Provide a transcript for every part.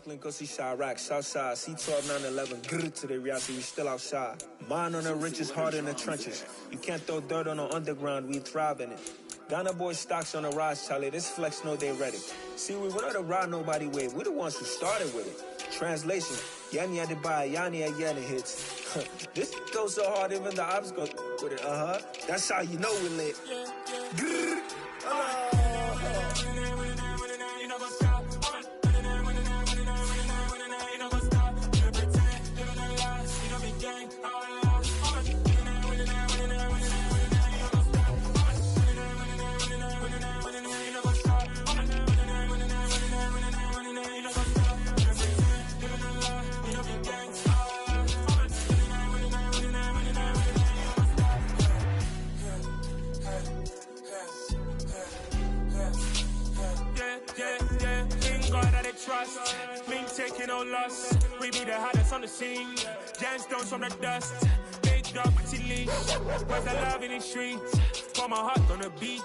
Brooklyn, go see Chirac, Southside, C12, 911, grrr to the reality, we still outside. Mine on the richest, heart in the trenches. You can't throw dirt on the underground, we thrive in it. Ghana boy stocks on the rise, Charlie, this flex know they ready. See, we not the ride nobody wave, we the ones who started with it. Translation, Yanni had to buy, Yanni had Yanni hits. This goes so hard, even the ops go with it, That's how you know we lit. Grrr. Trust, me taking no loss. We be the hottest on the scene. Gemstones from the dust. Big dog, pretty leash. Where's the love in the streets? Pour my heart on the beat.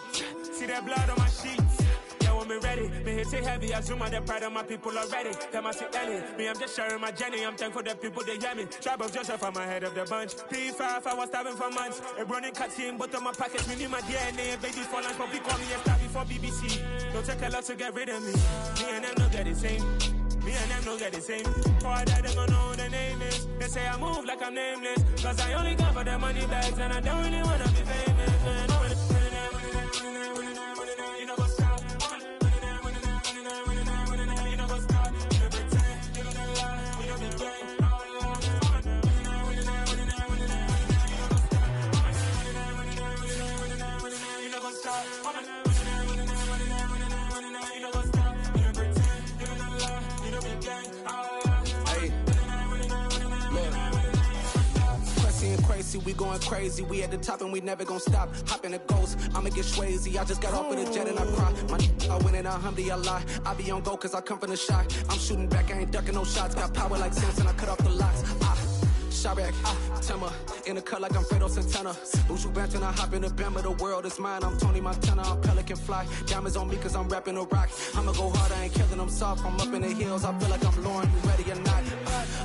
See that blood on my sheets. Yeah, when me ready, me hit it heavy. I zoom out the pride of my people already. Them I see Ellie. Me, I'm just sharing my journey. I'm thankful the people they hear me. Tribe of Joseph, I'm ahead of the bunch. P5, I was starving for months. A running cuts in, but on my pockets, me need my DNA. Baby for lunch, but people call me a star before BBC. Don't take a lot to get rid of me. Me and them don't get the same. Me and them don't get the same. For that, they gon' know what the name is. They say I move like I'm nameless. Cause I only got for the money bags. And I don't really wanna be famous, man. You know what's up? You know what's up? You pretend, you don't lie, you don't be gay. You know what's up? Crazy, we going crazy, we at the top and we never gon' stop. Hop in the ghost, I'ma get swayzy. I just got off with a jet and I cry. I win in a Humvee, I lie. I be on go cause I come from the shot. I'm shooting back, I ain't ducking no shots. Got power like Samson, I cut off the locks. Chirac, Timmer, in the cut like I'm Fredo Santana. Buju Banton, I hop in the Bama, the world is mine. I'm Tony Montana, I'm Pelican Fly. Diamonds on me cause I'm rapping a rock. I'ma go hard, I ain't killing them soft. I'm up in the hills, I feel like I'm Lauren, you ready or not?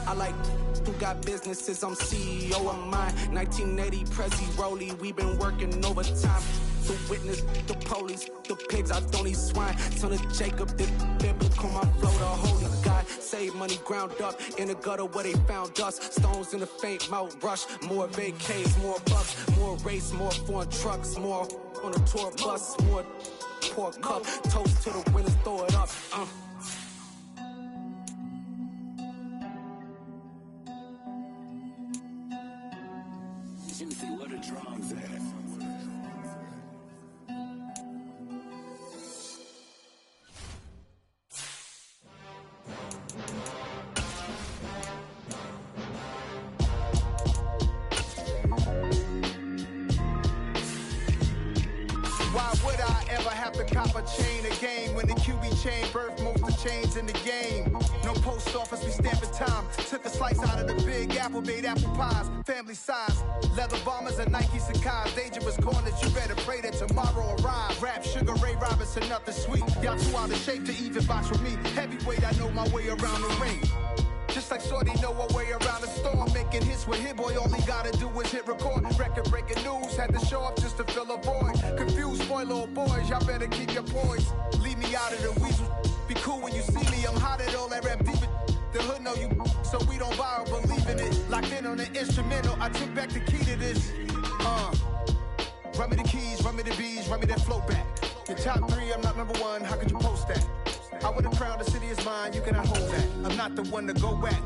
I like who got businesses, I'm CEO of mine. 1980 Prezi Rolly, we been working overtime. To witness the police, the pigs, I don't eat swine. Son of Jacob, this biblical, my flow, the holy God. Save money ground up in the gutter where they found us. Stones in the faint mouth rush. More vacays, more bucks, more race, more foreign trucks, more on a tour bus, more pork cup. Toast to the winners, throw it up. Where the drums at? Why would I ever have to cop a chain again when the QB chain birthed most of the chains in the game? No post office, we stamping time. Took a slice out of the big apple, made apple pies, family size. Leather bombers and Nike Sacai's. Dangerous corners, you better pray that tomorrow arrives. Rap, Sugar Ray Robinson, nothing sweet. Y'all too out of shape to even box with me. Heavyweight, I know my way around the ring. Just like Shorty know her way around the storm. Making hits with Hit Boy, all he gotta do is hit record. Record breaking news, had to show up just to fill a void. Confused boy, little boys, y'all better keep your poise. Leave me out of the weasel. Be cool when you see me, I'm hot at all that rap deep. The hood know you, so we don't borrow, believe in it. Locked in on the instrumental, I took back the key to this. Run me the keys, run me the bees, run me that flow back. Your top three, I'm not number one, how could you post that? I would have crowned the city is mine, you cannot hold that. I'm not the one to go back.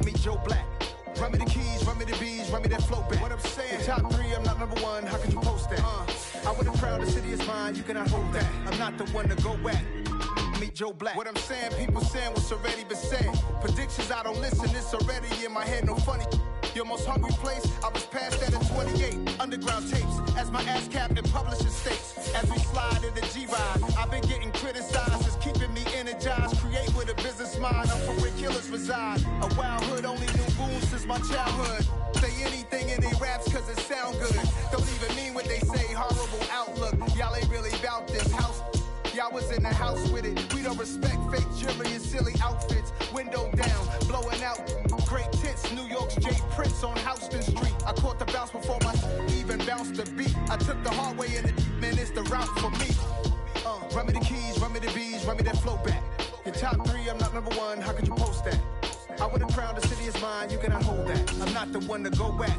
Meet Joe Black. Run me the keys, run me the bees, run me that flow back. What I'm saying, your top three, I'm not number one, how could you post that? I would have crowned the city is mine, you cannot hold that. I'm not the one to go back. Meet Joe Black. What I'm saying, people saying what's already been said. Predictions, I don't listen, it's already in my head, no funny. Your most hungry place, I was past that at 28. Underground tapes, as my ass cap in publishing states. As we slide in the G-Ride, I've been getting criticized. It's keeping me energized. Create with a business mind, I'm for where killers reside. A wild hood, only knew goons since my childhood. Say anything in they raps cause it sound good. Don't even mean what they say, horrible outlook. Y'all ain't really about this house. I was in the house with it. We don't respect fake jewelry and silly outfits. Window down, blowing out great tits. New York's J. Prince on Houston Street. I caught the bounce before my even bounced the beat. I took the hard way in it, man, it's the route for me. Run me the keys, run me the bees, run me that flow back. Your top three, I'm not number one, how could you post that? I would have crowned the city is mine, you cannot hold that. I'm not the one to go back.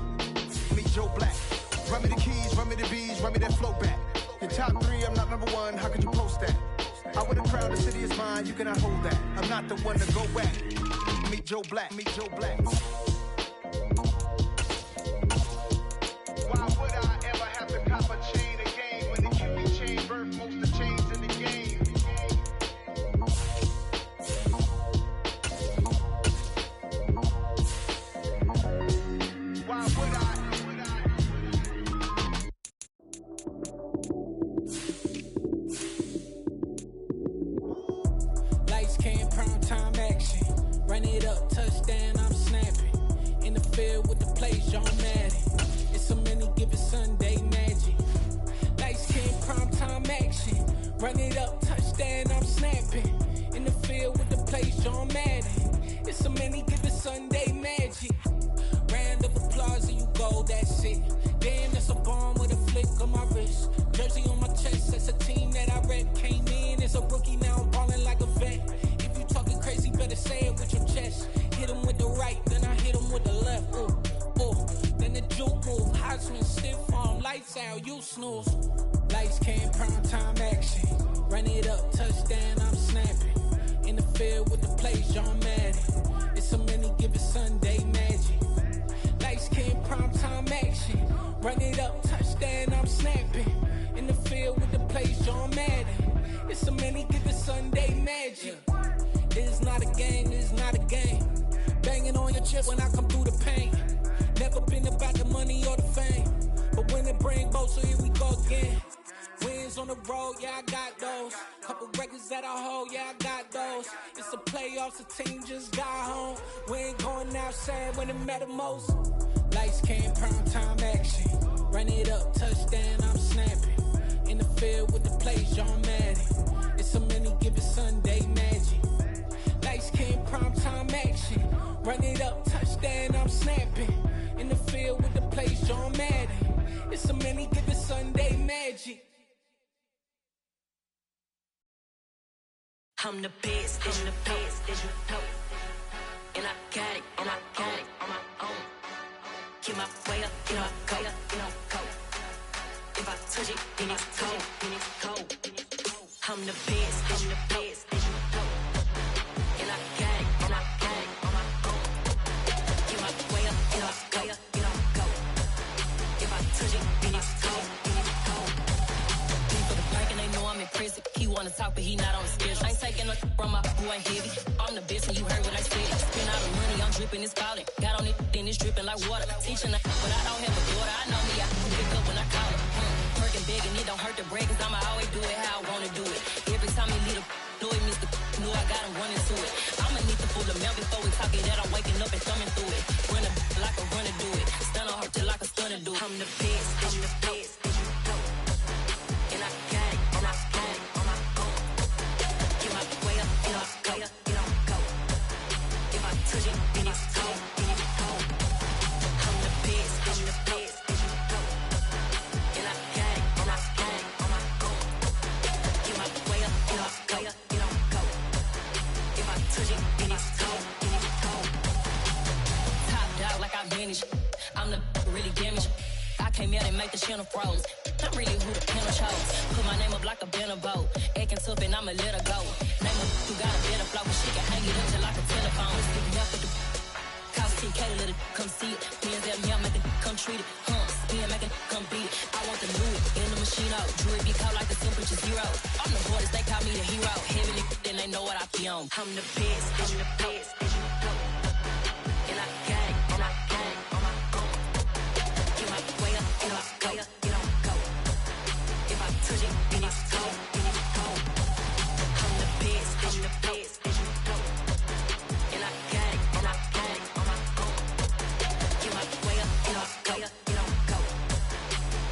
Meet Joe Black. Run me the keys, run me the bees, run me that flow back. Your top three, I'm not number one, how could you post that? I would have crowned the city is mine, you cannot hold that. I'm not the one to go back. Meet Joe Black, meet Joe Black. Why would I ever have to cop a chain again when the QB chain birthed most of the chains in the game? Why would I? Lights came, prime time action. Run it up, touchdown, I'm snapping. In the field with the plays, John Madden. It's so many given Sunday magic. Lights came, prime time action. Run it up, touchdown, I'm snapping. In the field with the plays, John Madden. It's so many given Sunday magic. Round of applause and you go, that's it. Damn, that's a bomb with a flick on my wrist. Jersey on my chest, that's a team that I rep. Came in as a rookie, now I'm ballin' like a vet. If you talking crazy, better say it with your chest. Hit him with the right, then I hit him with the left. Ooh, ooh. Then the juke move, Heisman stiff arm, lights out, you snooze. Lights came, prime time action. Run it up, touchdown, I'm snapping. In the field with the plays, John Madden. It's so many given Sunday magic. Lights came, prime time action. Run it up, touchdown, I'm snapping. In the field with the plays, John Madden. It's so many given Sunday magic. This is not a game, this is not a game. Banging on your chest when I come through the pain. Never been about the money or the fame. But when it bring both, so here we go again. Wins on the road, yeah, I got those. Couple records that I hold, yeah, I got those. It's the playoffs, the team just got home. We ain't going outside when it matter most. Lights came, prime time action. Run it up, touchdown, I'm snapping. In the field with the plays, John Madden. It's so many given Sunday magic. Lights came, prime time action. Run it up, touchdown, I'm snapping. In the field with the plays, John Madden. It's so many given Sunday magic. I'm the best, I'm the best, as you know. And I got it, and I got it on my own. Get my way up, you know I go, you know I go. If I touch it, then it's cold, then it's cold. I'm the best, as you know. And I got it, and I got it on my own. Get my way up, you know I go, you know I go. If I touch it, then it's cold, then it's cold. For the plank and they know I'm in prison. He wanna talk, but he not on the schedule. I ain't taking no from my boy heavy. I'm the best and you heard what I said. Spend all the money, I'm dripping, it's falling. Got on it, then it's dripping like water. Teaching her, but I don't have a daughter. I know me, I can pick up when I call her. Working big and it don't hurt to break, cause I'ma always do it how I wanna do it. Every time he lead a do it, Mr. Knew I got him running to it. I'ma need to pull the mail before we talk it that I'm waking up and thumbing through it. Run a like a runner do it. Stun on her till like a stunner do it. I'm the best, I'm the best, as you know. And I got it, and I got it on my own. Get my way up, you know I go, you know I go. If I touch it, then it's cold, then it's cold. I'm the best, as you know. And I got it, and I got it on my own. Get my way up, you know I go, you know I go. If I touch it, then it's cold, then it's cold. Top dog like I vanished. I'm the really damaged. I came out and make the channel froze. I'm really who the panel chose. Put my name up like a banner boat. Acting tough and I'ma let her go. Name her who got a better flow. She can hang it up just like a telephone. Stick it up with the cost TK to let it come see it. Hands at me, I make it come treat it. Spin, make it come beat it. I want the new in the machine out. Jewelry be caught like the temperature zero. I'm the hardest, they call me the hero. Heavy then they know what I be on. I'm the best, I'm the best, as you know. And I got it, and I got it on my own. Get my way up, you know I go, you know I go. If I touch it, then it's cold, then it's cold. I'm the best, as you know. And I got it, and I got it on my own. Get my way up, you know I go, you know I go.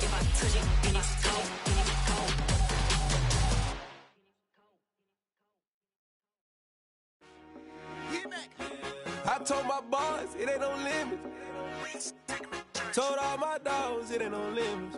If I touch it, then it's cold, then it's cold. I told my boys, it ain't no limits. Told all my dogs, it ain't no limits.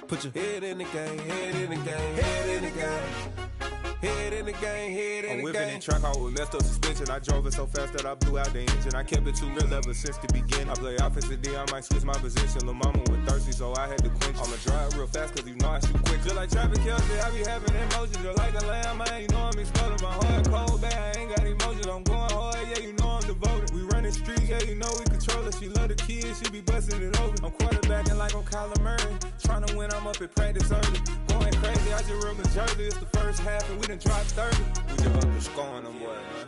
Put your head in the game, head in the game, head in the game. Head in the game, head in the game. I'm whipping in track out with messed up suspension. I drove it so fast that I blew out the engine. I kept it too real ever since the beginning. I play offensive D, I might switch my position. Lil' mama was thirsty, so I had to quench. I'ma drive real fast, cause you know I shoot quick. Just like traffic Kelsey, I be having emotions. Just like the lamb, man, you know I'm exploding. My heart cold, bad, I ain't got emotions. I'm going hard, yeah, you know I'm devoted. We running streets, yeah, you know we control it. She love the kids, she be busting it over. I'm quarterbacking like I'm Kyler Murray. Trying to win, I'm up at practice early. Going crazy, I just rub the jersey. It's the first half, and we done dropped 30. We just up to scoring them, boy, man.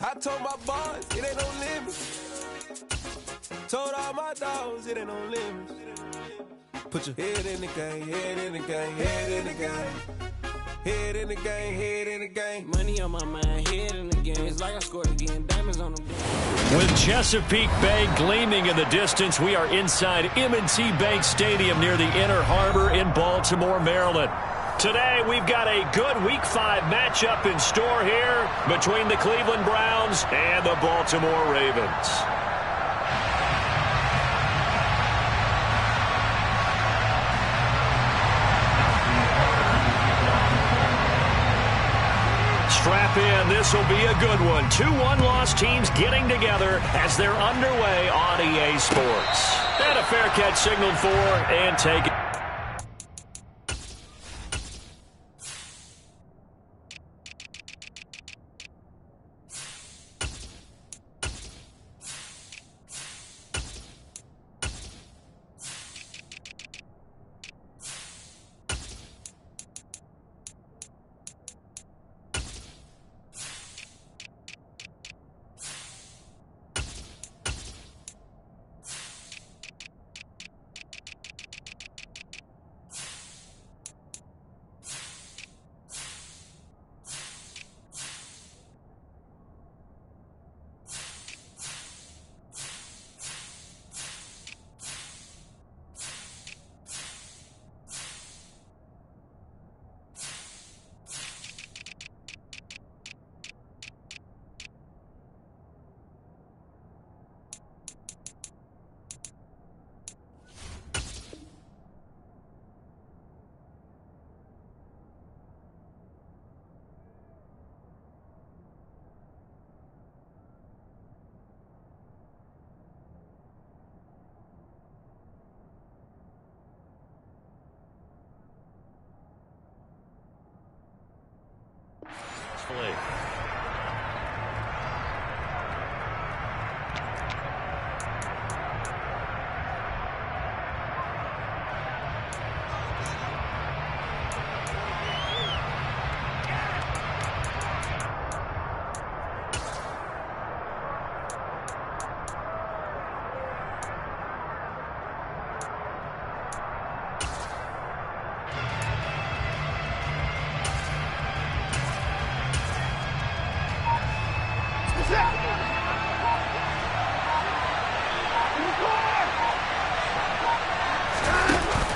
I told my boys, it ain't no limits. Told all my dogs, it ain't no limits. Put your head in the game, head in the game, head in the game. Head in the game, head in the game. Money on my mind, head in the game. It's like I scored again, diamonds on the board. With Chesapeake Bay gleaming in the distance, we are inside M&T Bank Stadium near the Inner Harbor in Baltimore, Maryland. Today, we've got a good Week 5 matchup in store here between the Cleveland Browns and the Baltimore Ravens. Strap in, this will be a good one. 2 one-loss teams getting together as they're underway on EA Sports. And a fair catch signaled for and taken.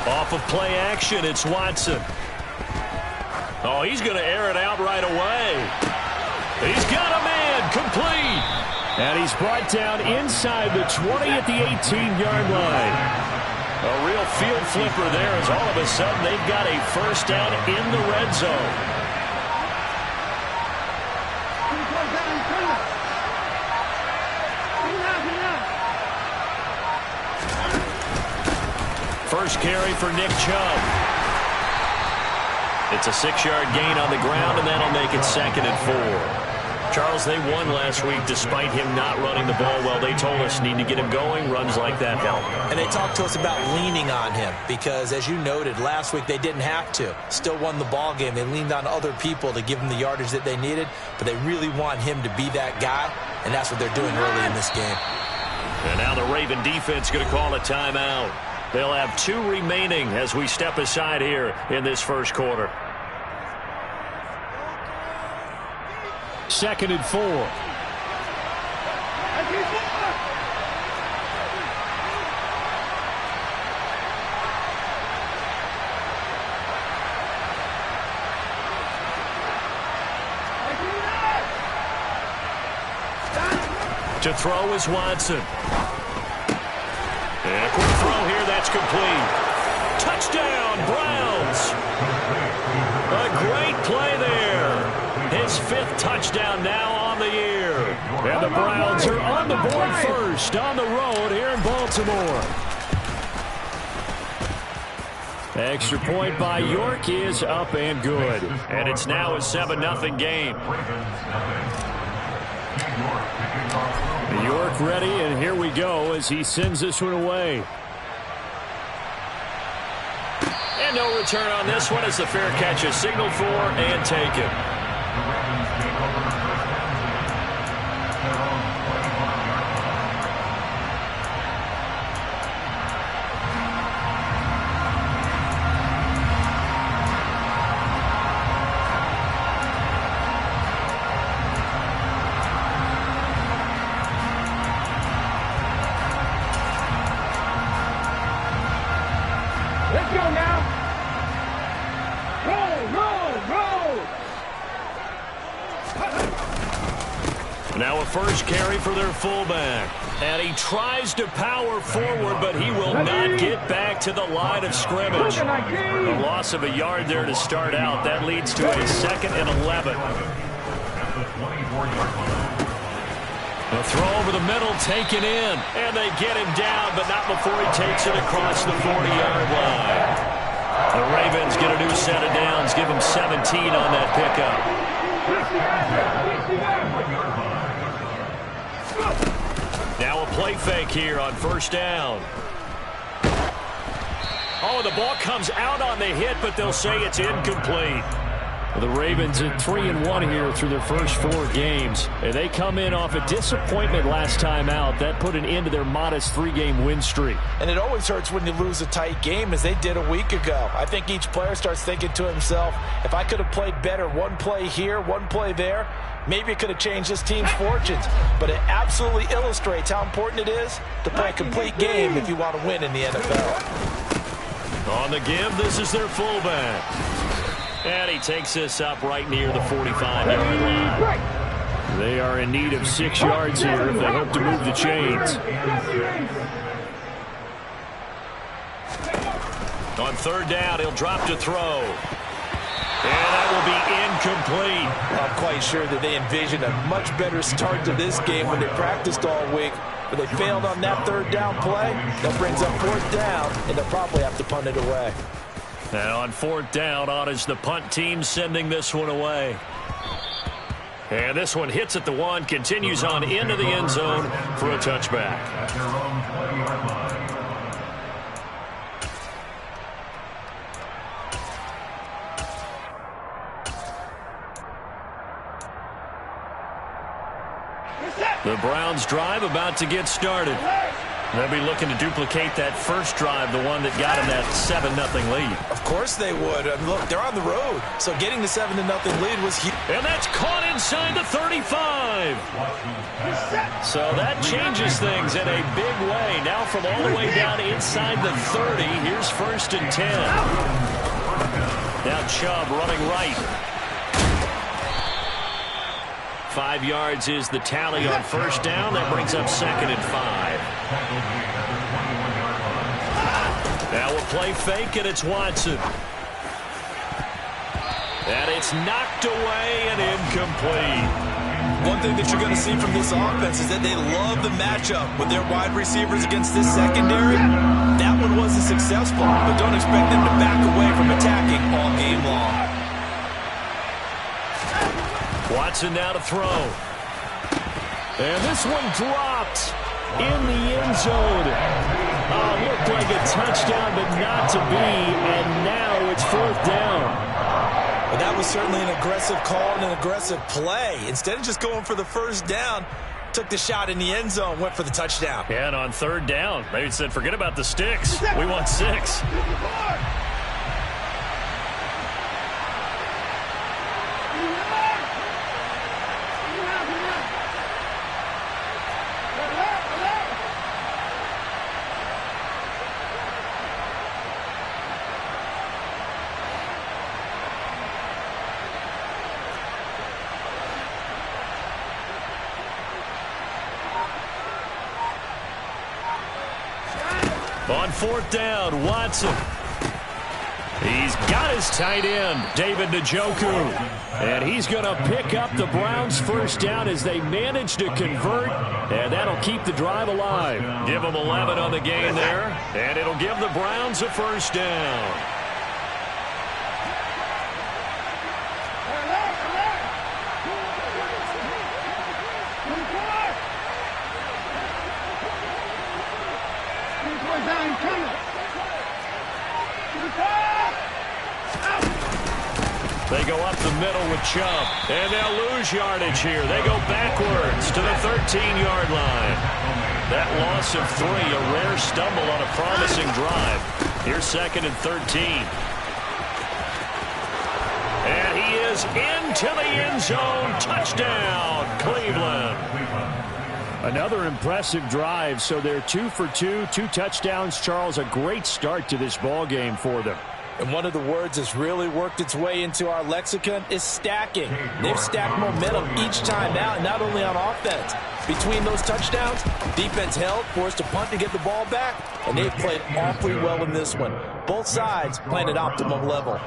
Off of play action, it's Watson. Oh, he's going to air it out right away. He's got a man, complete. And he's brought down inside the 20 at the 18-yard line. A real field flipper there as all of a sudden they've got a first down in the red zone. First carry for Nick Chubb. It's a 6-yard gain on the ground, and that'll make it 2nd and 4. Charles, they won last week despite him not running the ball well. They told us need to get him going. Runs like that help. And they talked to us about leaning on him because, as you noted, last week they didn't have to. Still won the ball game. They leaned on other people to give them the yardage that they needed, but they really want him to be that guy, and that's what they're doing early in this game. And now the Raven defense going to call a timeout. They'll have 2 remaining as we step aside here in this first quarter. 2nd and 4. To throw is Watson. And a quick throw here, that's complete. Touchdown, Browns. A great play there. His 5th touchdown now on the year. And the Browns are on the board first on the road here in Baltimore. Extra point by York is up and good. And it's now a 7-0 game. York ready, and here we go as he sends this one away. And no return on this one as the fair catch is signaled for and taken. Let's go now. Now a first carry for their fullback. And he tries to power forward, but he will not get back to the line of scrimmage. A loss of a yard there to start out. That leads to a 2nd and 11. The throw over the middle, taken in. And they get him down, but not before he takes it across the 40-yard line. The Ravens get a new set of downs, give him 17 on that pickup. Now a play fake here on first down. Oh, the ball comes out on the hit, but they'll say it's incomplete. The Ravens at 3-1 here through their first 4 games. And they come in off a disappointment last time out. That put an end to their modest 3-game win streak. And it always hurts when you lose a tight game, as they did a week ago. I think each player starts thinking to himself, if I could have played better one play here, one play there, maybe it could have changed this team's fortunes. But it absolutely illustrates how important it is to play a complete game if you want to win in the NFL. On the give, this is their fullback. And he takes this up right near the 45-yard line. They are in need of 6 yards here if they hope to move the chains. On third down, he'll drop to throw. And that will be incomplete. I'm quite sure that they envisioned a much better start to this game when they practiced all week. But they failed on that third down play. That brings up 4th down, and they'll probably have to punt it away. And on 4th down, on is the punt team sending this one away. And this one hits at the 1, continues on into the end zone for a touchback. The Browns drive about to get started. They'll be looking to duplicate that first drive, the one that got them that 7-0 lead. Of course they would. Look, they're on the road, so getting the 7-0 lead was huge. And that's caught inside the 35. So that changes things in a big way. Now from all the way down inside the 30, here's 1st and 10. Now Chubb running right. 5 yards is the tally on first down. That brings up 2nd and 5. Now a play fake, and it's Watson. And it's knocked away and incomplete. One thing that you're going to see from this offense is that they love the matchup with their wide receivers against this secondary. That one wasn't successful, but don't expect them to back away from attacking all game long. Watson now to throw. And this one dropped in the end zone. Looked like a touchdown, but not to be. And now it's 4th down. But that was certainly an aggressive call and an aggressive play. Instead of just going for the first down, took the shot in the end zone, went for the touchdown. Yeah, and on third down, they said, forget about the sticks. We want 6. On fourth down, Watson. He's got his tight end, David Njoku. And he's going to pick up the Browns' first down as they manage to convert. And that'll keep the drive alive. Give them 11 on the game there. And it'll give the Browns a first down. They go up the middle with Chubb, and they'll lose yardage here. They go backwards to the 13-yard line. That loss of 3, a rare stumble on a promising drive. Here's 2nd and 13. And he is into the end zone. Touchdown, Cleveland. Another impressive drive, so they're 2 for 2, 2 touchdowns. Charles, a great start to this ball game for them. And one of the words that's really worked its way into our lexicon is stacking. They've stacked momentum each time out, not only on offense. Between those touchdowns, defense held, forced a punt to get the ball back, and they've played awfully well in this one. Both sides playing at optimum level.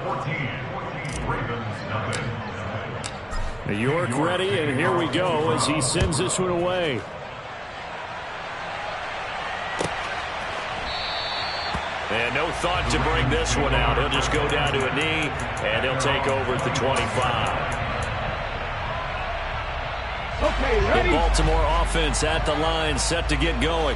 New York ready, and here we go as he sends this one away. And no thought to bring this one out. He'll just go down to a knee, and they'll take over at the 25. Okay, ready? The Baltimore offense at the line, set to get going.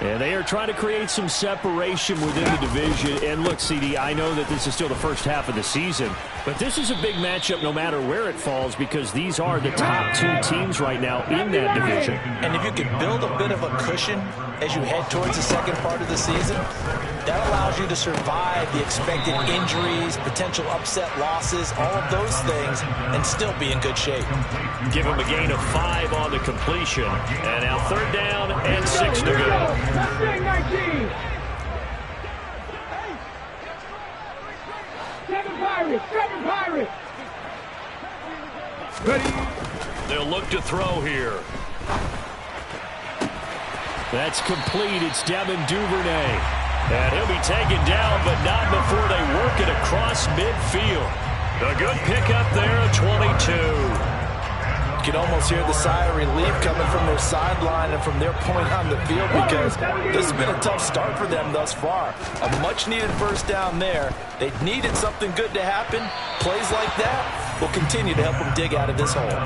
And they are trying to create some separation within the division. And look, CD, I know that this is still the first half of the season, but this is a big matchup no matter where it falls because these are the top 2 teams right now in that division. And if you can build a bit of a cushion as you head towards the second part of the season, that allows you to survive the expected injuries, potential upset losses, all of those things, and still be in good shape. Give him a gain of 5 on the completion. And now 3rd down and 6 to go. 19. 7 Pirates. Ready. They'll look to throw here. That's complete. It's Devin Duvernay. And he'll be taken down, but not before they work it across midfield. A good pickup there, 22. You can almost hear the sigh of relief coming from their sideline and from their point on the field because this has been a tough start for them thus far. A much-needed first down there. They needed something good to happen. Plays like that will continue to help them dig out of this hole.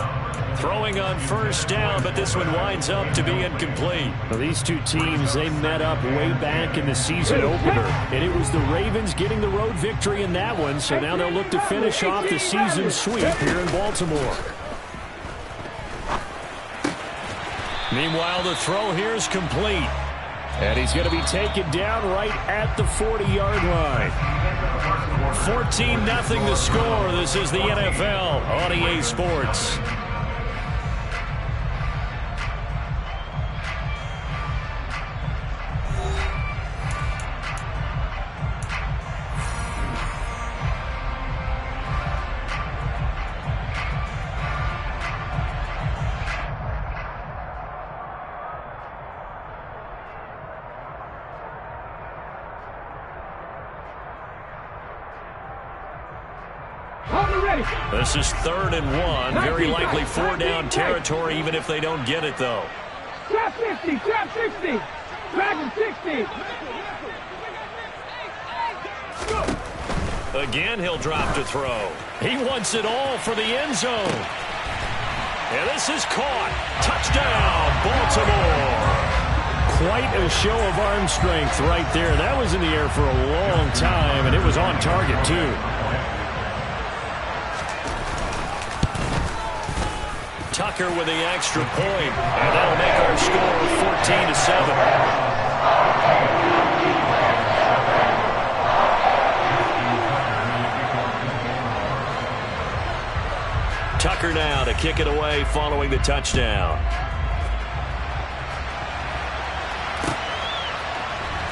Throwing on first down, but this one winds up to be incomplete. Well, these 2 teams, they met up way back in the season opener, and it was the Ravens getting the road victory in that one, so now they'll look to finish off the season sweep here in Baltimore. Meanwhile, the throw here is complete. And he's going to be taken down right at the 40-yard line. 14-0 the score. This is the NFL on EA Sports. This is 3rd and 1. Very likely 4-down territory, even if they don't get it, though. Trap 50, trap 60, trap 60. Again, he'll drop to throw. He wants it all for the end zone. And this is caught. Touchdown, Baltimore. Quite a show of arm strength right there. That was in the air for a long time, and it was on target, too. Tucker with the extra point, and that'll make our score 14-7. Tucker now to kick it away following the touchdown.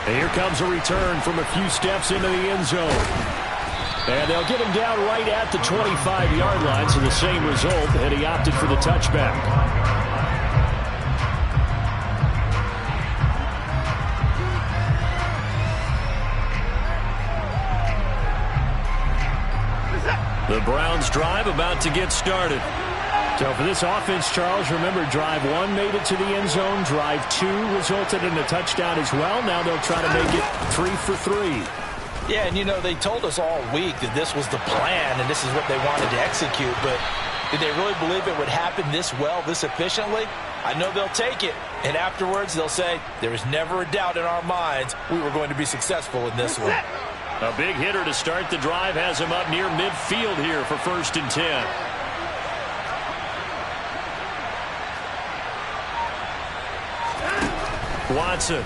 And here comes a return from a few steps into the end zone. And they'll get him down right at the 25-yard line, so the same result, and he opted for the touchback. The Browns drive about to get started. So for this offense, Charles, remember, drive 1 made it to the end zone. Drive 2 resulted in a touchdown as well. Now they'll try to make it 3 for 3. Yeah, and, you know, they told us all week that this was the plan and this is what they wanted to execute. But did they really believe it would happen this well, this efficiently? I know they'll take it. And afterwards, they'll say, there was never a doubt in our minds we were going to be successful in this one. A big hitter to start the drive has him up near midfield here for 1st and 10. Watson.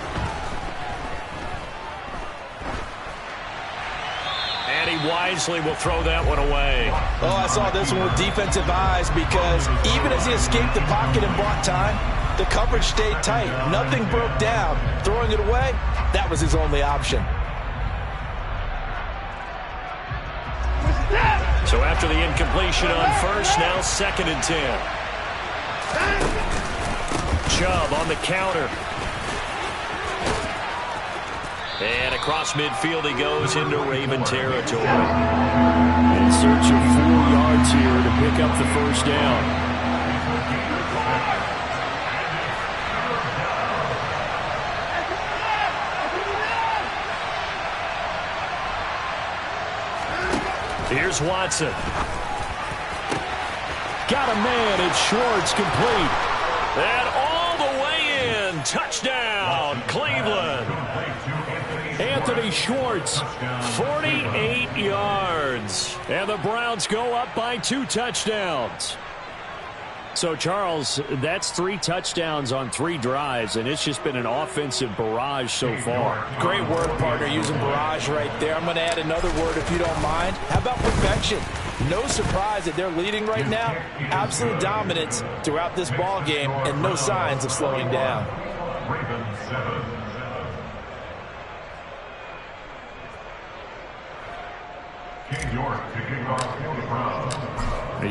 And he wisely will throw that one away. Oh, I saw this one with defensive eyes because even as he escaped the pocket and bought time, the coverage stayed tight. Nothing broke down. Throwing it away, that was his only option. So after the incompletion on 1st, now 2nd and 10. Chubb on the counter. And across midfield he goes into Raven territory. In search of 4 yards here to pick up the 1st down. Here's Watson. Got a man. It's Schwartz, complete. And all the way in. Touchdown, Cleveland. Anthony Schwartz, 48 yards. And the Browns go up by 2 touchdowns. So, Charles, that's 3 touchdowns on 3 drives, and it's just been an offensive barrage so far. Great word, partner, using barrage right there. I'm going to add another word if you don't mind. How about perfection? No surprise that they're leading right now. Absolute dominance throughout this ball game and no signs of slowing down.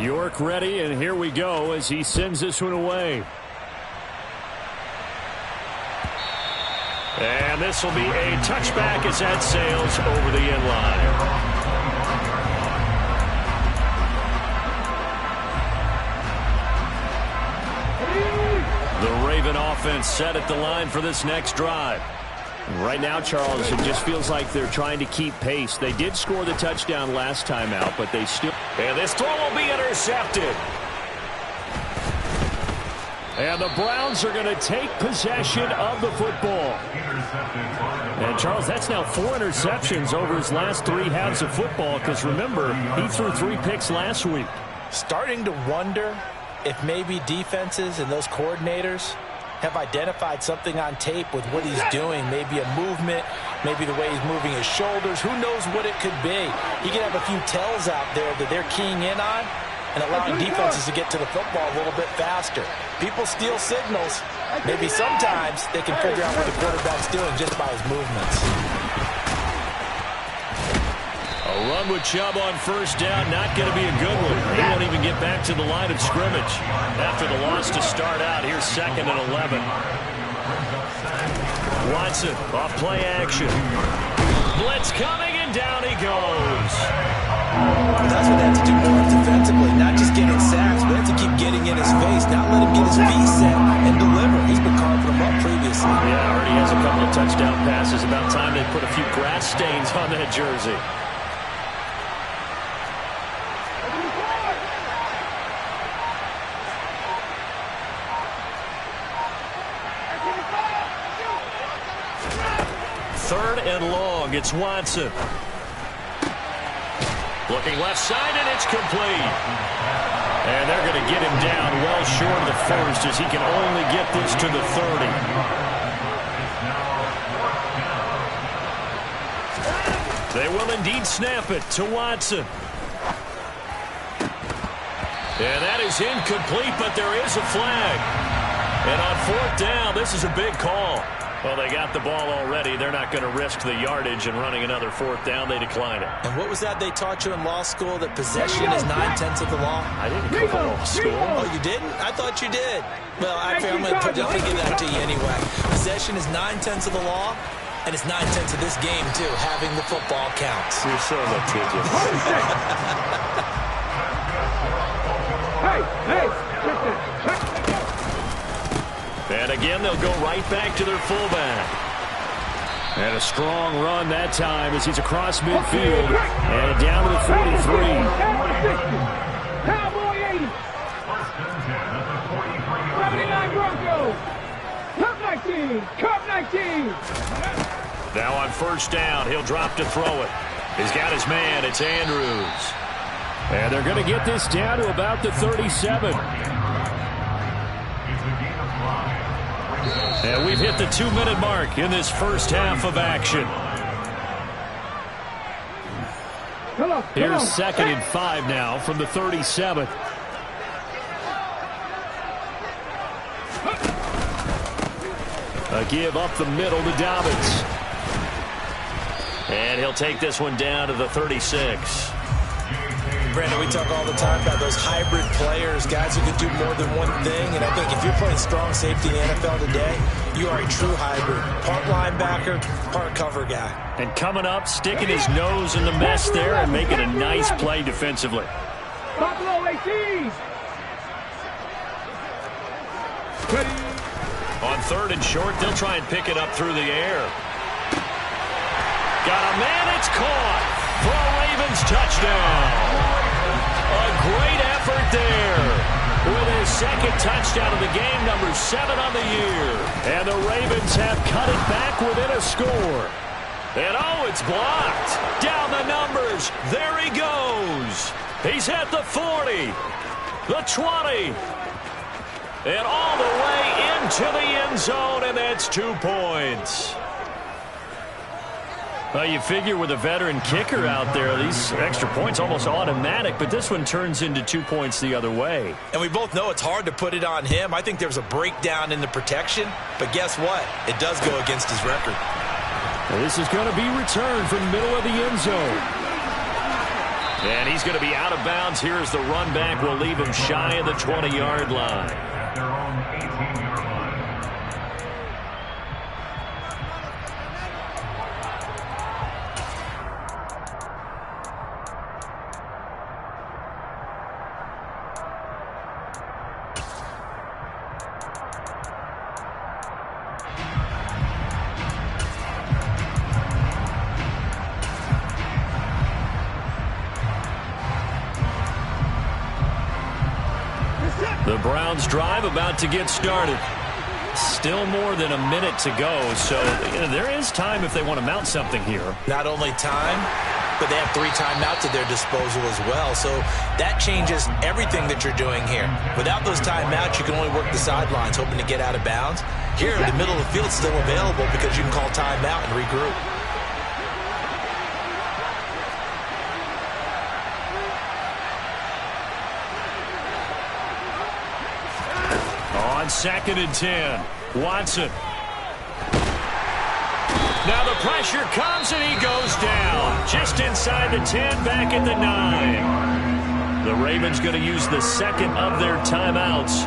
York ready, and here we go as he sends this one away. And this will be a touchback as that sails over the end line. The Raven offense set at the line for this next drive. Right now, Charles, it just feels like they're trying to keep pace. They did score the touchdown last time out, but they still... And this throw will be intercepted. And the Browns are going to take possession of the football. And, Charles, that's now 4 interceptions over his last 3 halves of football, because, remember, he threw 3 picks last week. Starting to wonder if maybe defenses and those coordinators have identified something on tape with what he's doing. Maybe a movement, maybe the way he's moving his shoulders. Who knows what it could be? He could have a few tells out there that they're keying in on and allowing defenses to get to the football a little bit faster. People steal signals. Maybe sometimes they can figure out what the quarterback's doing just by his movements. A run with Chubb on 1st down, not going to be a good one. He won't even get back to the line of scrimmage after the loss to start out. Here's 2nd and 11. Watson off play action. Blitz coming, and down he goes. That's what they have to do more defensively, not just getting sacks, but they have to keep getting in his face, not let him get his feet set and deliver. He's been carving them up previously. Yeah, already has a couple of touchdown passes. About time they put a few grass stains on that jersey. Third and long. It's Watson. Looking left side, and it's complete. And they're going to get him down well short of the 1st as he can only get this to the 30. They will indeed snap it to Watson. And that is incomplete, but there is a flag. And on 4th down, this is a big call. Well, they got the ball already. They're not going to risk the yardage and running another 4th down. They decline it. And what was that they taught you in law school, that possession is 9/10 of the law? I didn't go to law school. Oh, you didn't? I thought you did. Well, actually, I'm going to give that to you anyway. Possession is 9/10 of the law, and it's 9/10 of this game, too. Having the football counts. You're so litigious. then they'll go right back to their fullback. And a strong run that time as he's across midfield and down to the 43. Cowboy 80. 79 Broncos. Cup 19. Cup 19. Now on first down, he'll drop to throw it. He's got his man. It's Andrews. And they're going to get this down to about the 37. And we've hit the 2-minute mark in this first half of action. Here's 2nd and 5 now from the 37. A give up the middle to Dobbins. And he'll take this one down to the 36. Brandon, we talk all the time about those hybrid players, guys who can do more than one thing. And I think if you're playing strong safety in the NFL today, you are a true hybrid. Part linebacker, part cover guy. And coming up, sticking his nose in the mess there and making a nice play defensively. Buffalo 18. On 3rd and short, they'll try and pick it up through the air. Got a man, it's caught for a Ravens touchdown. A great effort there with his 2nd touchdown of the game, number 7 on the year. And the Ravens have cut it back within a score. And oh, it's blocked. Down the numbers. There he goes. He's at the 40, the 20, and all the way into the end zone, and that's 2 points. Well, you figure with a veteran kicker out there, these extra points almost automatic, but this one turns into 2 points the other way. And we both know it's hard to put it on him. I think there's a breakdown in the protection, but guess what? It does go against his record. Well, this is going to be returned from the middle of the end zone. And he's going to be out of bounds here as the run back will leave him shy of the 20-yard line. The Browns drive about to get started. Still more than a minute to go, so there is time if they want to mount something here. Not only time, but they have 3 timeouts at their disposal as well, so that changes everything that you're doing here. Without those timeouts, you can only work the sidelines, hoping to get out of bounds. Here, the middle of the field is still available because you can call timeout and regroup. On 2nd and 10, Watson. Now the pressure comes and he goes down. Just inside the 10, back at the 9. The Ravens going to use the 2nd of their timeouts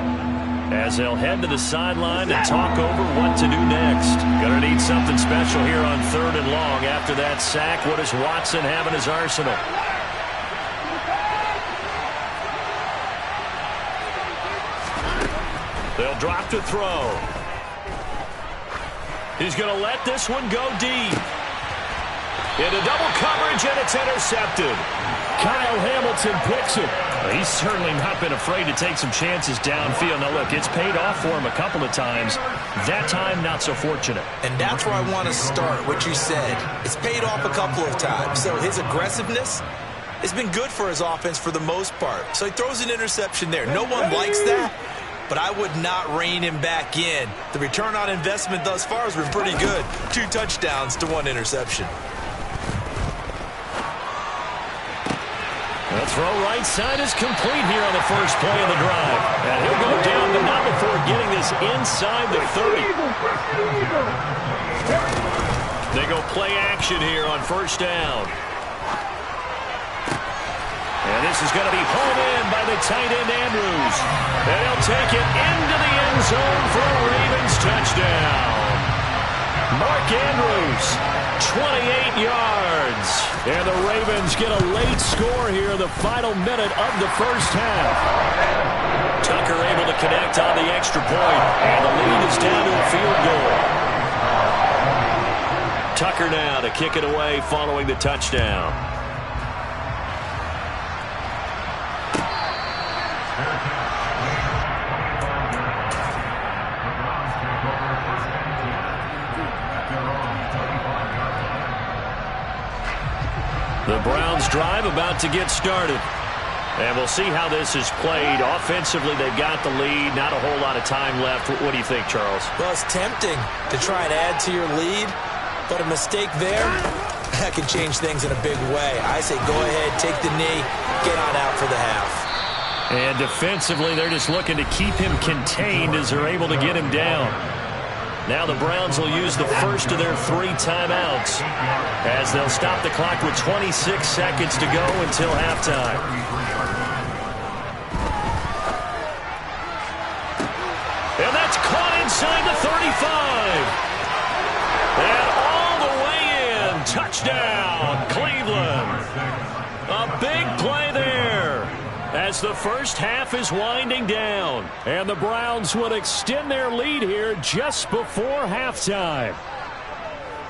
as they'll head to the sideline and talk over what to do next. Going to need something special here on 3rd and long after that sack. What does Watson have in his arsenal? They'll drop to throw. He's going to let this one go deep. Into double coverage, and it's intercepted. Kyle Hamilton picks it. Well, he's certainly not been afraid to take some chances downfield. Now, look, it's paid off for him a couple of times. That time, not so fortunate. And that's where I want to start, what you said. It's paid off a couple of times. So his aggressiveness has been good for his offense for the most part. So he throws an interception there. No one likes that, but I would not rein him back in. The return on investment thus far has been pretty good. 2 touchdowns to 1 interception. The throw right side is complete here on the first play of the drive. And he'll go down, but not before getting this inside the 30. They go play action here on first down. And this is going to be hauled in by the tight end Andrews. And he'll take it into the end zone for a Ravens touchdown. Mark Andrews, 28 yards. And the Ravens get a late score here in the final minute of the first half. Tucker able to connect on the extra point, and the lead is down to a field goal. Tucker now to kick it away following the touchdown. The Browns drive about to get started. And we'll see how this is played. Offensively, they've got the lead. Not a whole lot of time left. What do you think, Charles? Well, it's tempting to try and add to your lead, but a mistake there, that can change things in a big way. I say go ahead, take the knee, get on out for the half. And defensively, they're just looking to keep him contained as they're able to get him down. Now the Browns will use the first of their 3 timeouts as they'll stop the clock with 26 seconds to go until halftime. And that's caught inside the 35. And all the way in. Touchdown, Cleveland. A big play there as the first half is winding down. And the Browns would extend their lead here just before halftime.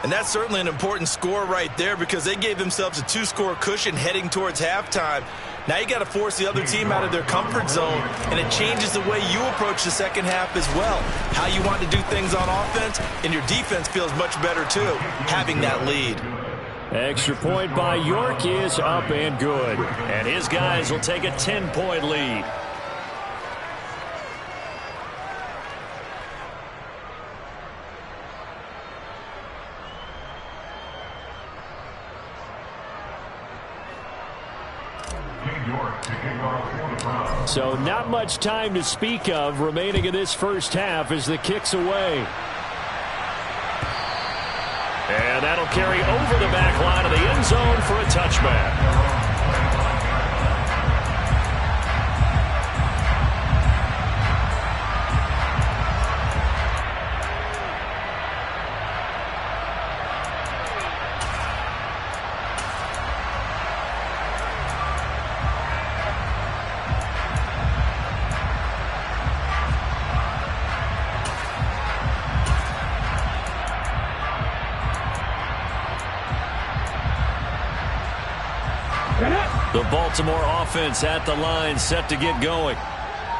And that's certainly an important score right there because they gave themselves a 2-score cushion heading towards halftime. Now you got to force the other team out of their comfort zone, and it changes the way you approach the second half as well. How you want to do things on offense, and your defense feels much better too, having that lead. Extra point by York is up and good. And his guys will take a 10-point lead. So not much time to speak of remaining in this first half as the kick's away. And that'll carry over the back line of the end zone for a touchback. The Baltimore offense at the line, set to get going.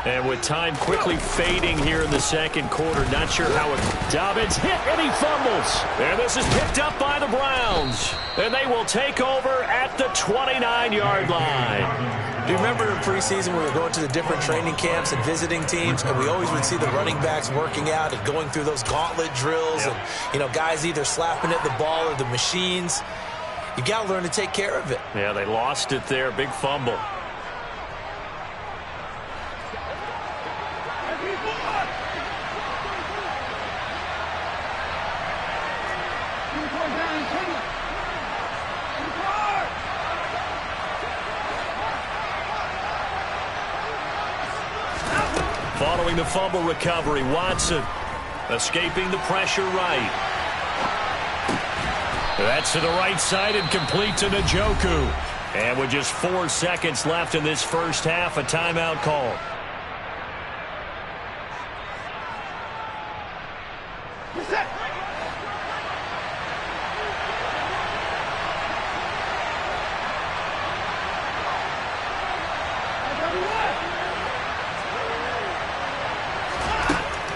And with time quickly fading here in the second quarter, not sure how it... Dobbins hit and he fumbles. And this is picked up by the Browns. And they will take over at the 29-yard line. Do you remember in preseason we were going to the different training camps and visiting teams, and we always would see the running backs working out and going through those gauntlet drills, and, you know, guys either slapping at the ball or the machines. You got to learn to take care of it. Yeah, they lost it there. Big fumble. Following the fumble recovery, Watson escaping the pressure right. That's to the right side and complete to Njoku. And with just 4 seconds left in this first half, a timeout call.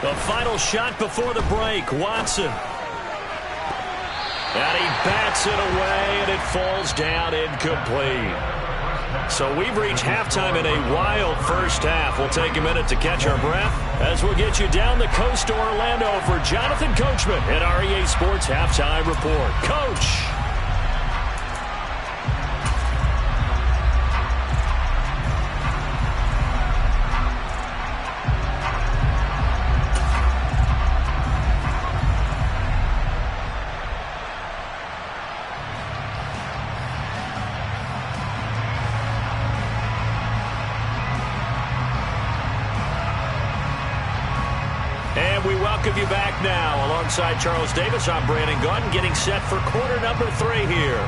The final shot before the break, Watson. And he bats it away, and it falls down incomplete. So we've reached halftime in a wild first half. We'll take a minute to catch our breath as we'll get you down the coast to Orlando for Jonathan Coachman at REA Sports Halftime Report. Coach. You back now alongside Charles Davis. I'm Brandon Gunn, getting set for quarter number 3 here.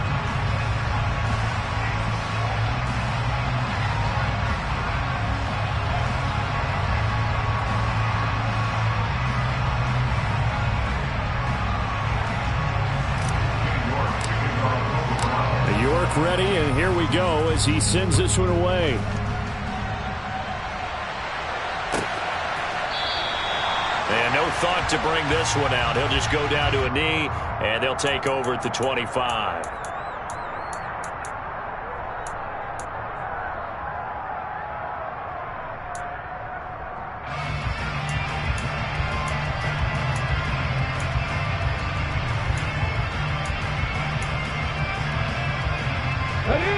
go as he sends this one away. And no thought to bring this one out. He'll just go down to a knee, and they'll take over at the 25.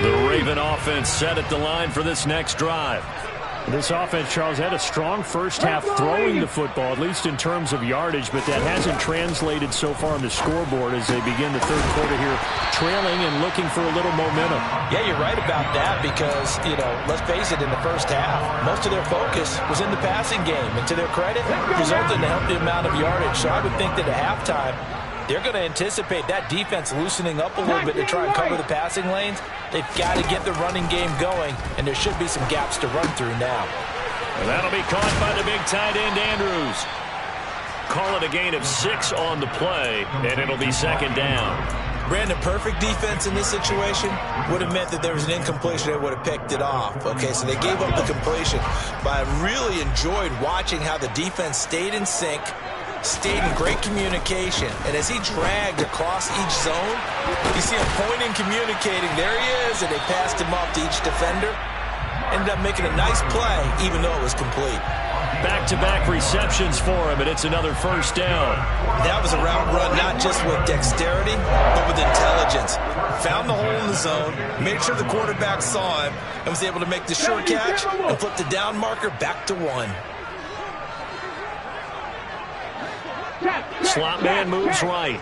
The Raven offense set at the line for this next drive. This offense, Charles, had a strong first half throwing the football, at least in terms of yardage, but that hasn't translated so far on the scoreboard as they begin the third quarter here, trailing and looking for a little momentum. Yeah, you're right about that because, let's face it, in the first half, most of their focus was in the passing game. And to their credit, resulted in a healthy amount of yardage. So I would think that at halftime, they're going to anticipate that defense loosening up a little bit to try and cover the passing lanes. They've got to get the running game going, and there should be some gaps to run through now. And that'll be caught by the big tight end, Andrews. Call it a gain of 6 on the play, and it'll be second down. Brandon, perfect defense in this situation would have meant that there was an incompletion. They would have picked it off. Okay, so they gave up the completion. But I really enjoyed watching how the defense stayed in sync, stayed in great communication, and as he dragged across each zone, you see him pointing, communicating. There he is, and they passed him off to each defender. Ended up making a nice play, even though it was complete. Back-to-back receptions for him, and it's another first down. That was a route run not just with dexterity, but with intelligence. Found the hole in the zone, made sure the quarterback saw him, and was able to make the short catch and flip the down marker back to 1. Slot man moves right.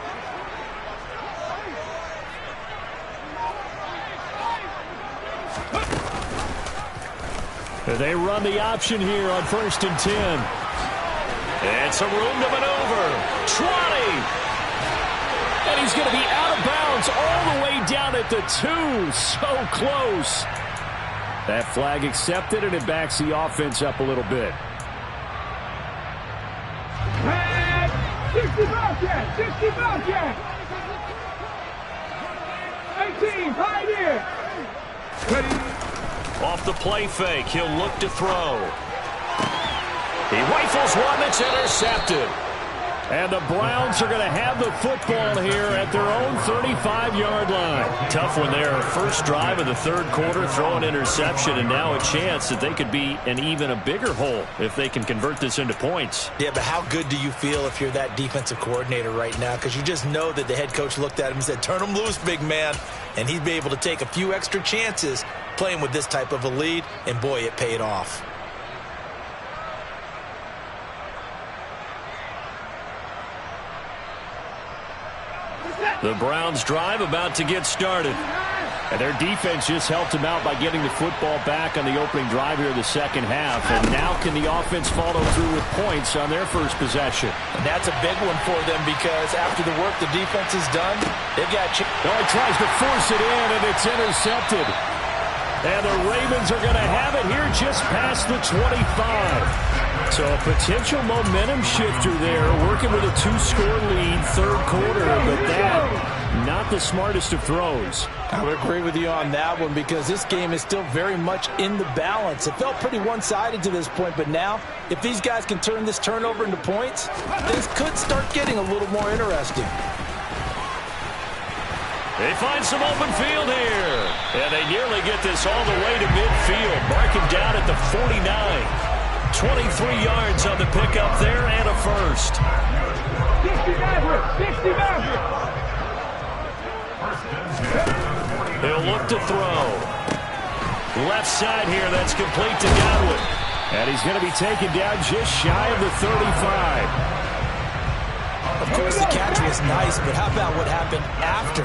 They run the option here on 1st and 10. And some room to maneuver. 20. And he's going to be out of bounds all the way down at the 2. So close. That flag accepted, and it backs the offense up a little bit. 60 Bobcat! 60 Bobcat! 18, Pioneer! Off the play fake, he'll look to throw. He rifles one that's intercepted. And the Browns are going to have the football here at their own 35-yard line. Tough one there. First drive of the third quarter, throw an interception, and now a chance that they could be in even a bigger hole if they can convert this into points. Yeah, but how good do you feel if you're that defensive coordinator right now? Because you just know that the head coach looked at him and said, turn him loose, big man. And he'd be able to take a few extra chances playing with this type of a lead, and boy, it paid off. The Browns drive about to get started. And their defense just helped them out by getting the football back on the opening drive here in the second half. And now can the offense follow through with points on their first possession? And that's a big one for them because after the work the defense has done, they've got... Oh, he tries to force it in, and it's intercepted. And the Ravens are going to have it here just past the 25. So a potential momentum shifter there, working with a 2-score lead, third quarter, but that, not the smartest of throws. I would agree with you on that one because this game is still very much in the balance. It felt pretty one-sided to this point, but now, if these guys can turn this turnover into points, things could start getting a little more interesting. They find some open field here, and they nearly get this all the way to midfield, marking down at the 49. 23 yards on the pickup there and a first. 60 Maverick! 60 Maverick! He'll look to throw. Left side here, that's complete to Godwin. And he's going to be taken down just shy of the 35. Of course, the catch was nice, but how about what happened after?